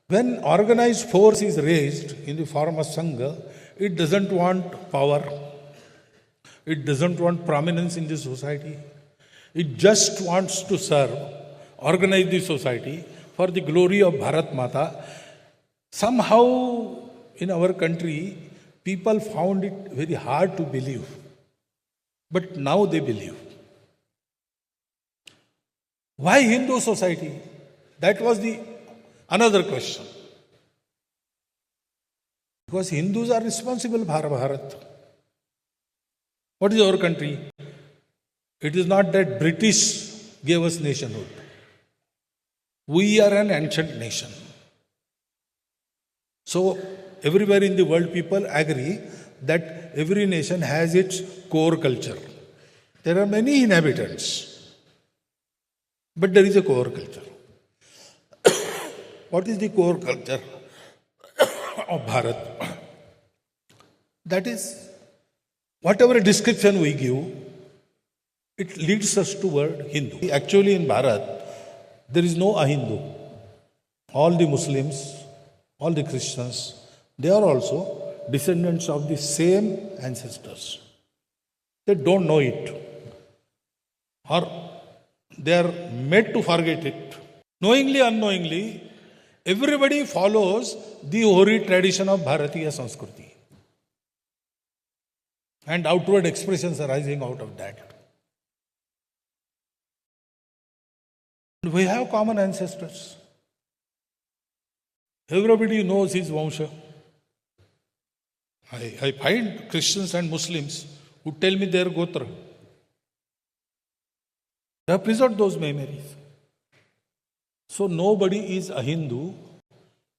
When organized force is raised in the form of Sangha, it doesn't want power, it doesn't want prominence in the society, it just wants to serve, organize the society for the glory of Bharat Mata. Somehow in our country, people found it very hard to believe, but now they believe. Why Hindu society? That was the another question. Because Hindus are responsible for Bharat. What is our country? It is not that British gave us nationhood. We are an ancient nation. So everywhere in the world people agree that every nation has its core culture. There are many inhabitants, but there is a core culture. What is the core culture of Bharat? That is, whatever description we give, it leads us toward Hindu. Actually in Bharat, there is no Ahindu. All the Muslims, all the Christians, they are also descendants of the same ancestors. They don't know it. Or they are made to forget it. Knowingly, unknowingly, everybody follows the hoary tradition of Bharatiya Sanskriti. And outward expressions arising out of that. We have common ancestors. Everybody knows his Vansha. I find Christians and Muslims who tell me their Gotra. They have preserved those memories. So nobody is a Hindu.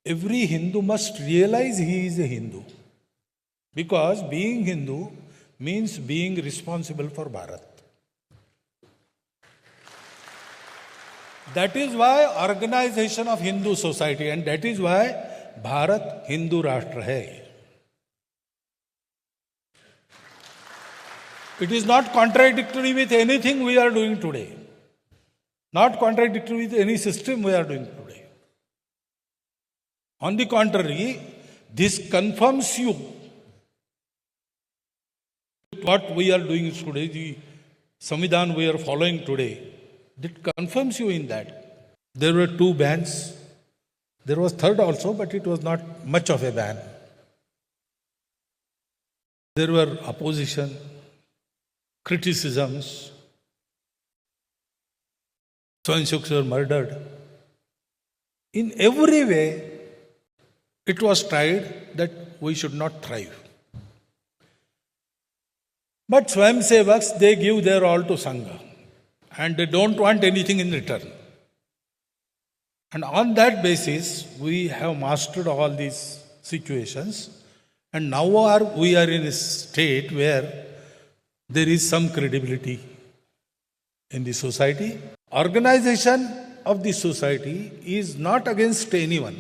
Every Hindu must realize he is a Hindu. Because being Hindu means being responsible for Bharat. That is why organization of Hindu society, and that is why Bharat Hindu Rashtra hai. It is not contradictory with anything we are doing today. Not contradictory with any system we are doing today. On the contrary, this confirms you. What we are doing today, the Samvidhan we are following today, it confirms you in that. There were two bans. There was third also, but it was not much of a ban. There were opposition, criticisms. Swayamsevaks were murdered. In every way, it was tried that we should not thrive. But Swayamsevaks, they give their all to Sangha. And they don't want anything in return. And on that basis, we have mastered all these situations. And now we are in a state where there is some credibility in the society. Organization of the society is not against anyone.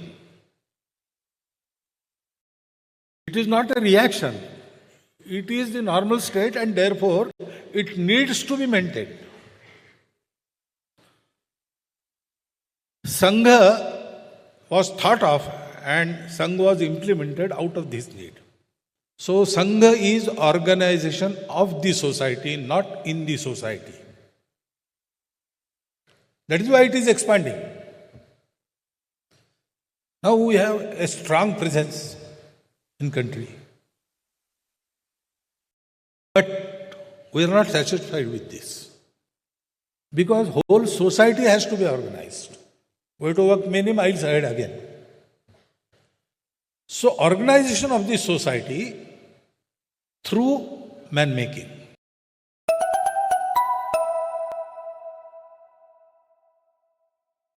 It is not a reaction. It is the normal state and therefore it needs to be maintained. Sangha was thought of and Sangha was implemented out of this need. So Sangha is organization of the society, not in the society. That is why it is expanding. Now we have a strong presence in country. But we are not satisfied with this. Because whole society has to be organized. We have to work many miles ahead again. So organization of the society through man-making.